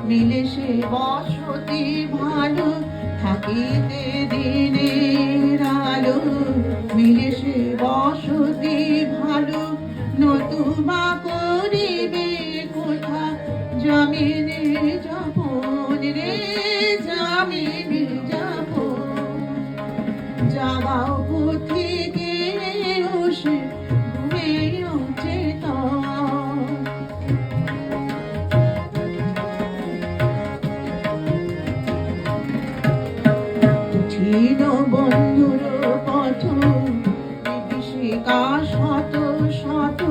মিলে সে বসতি ভালো থাকিতে দিনের আলো মিলে সে বসতি ভালো নতুবা করিবে কোথা জমিনে যাপন রে জমিনে যাপন জাগাও পথিকে ওসে ঘুমেও চেতন ছিল বন্ধুর পথ বিভীষিকা শত শত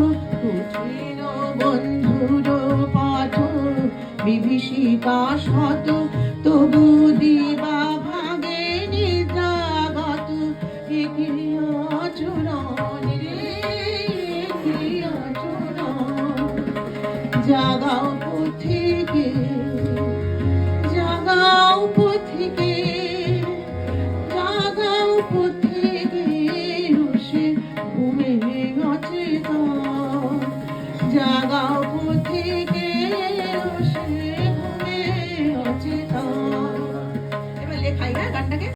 ছিল বন্ধুর পথ বিভীষিকা শত তবু দিবা ভাগে নিদ্রাগত একই আচরণ রে একই আচরণ জাগাও পথিকে জাগাও পথিকে জাগাও পথিকে রসে ঘুমে অচেতন জাগাও পথিকে রসে ঘুমে অচেতন। এবার লেখাই না গানটাকে।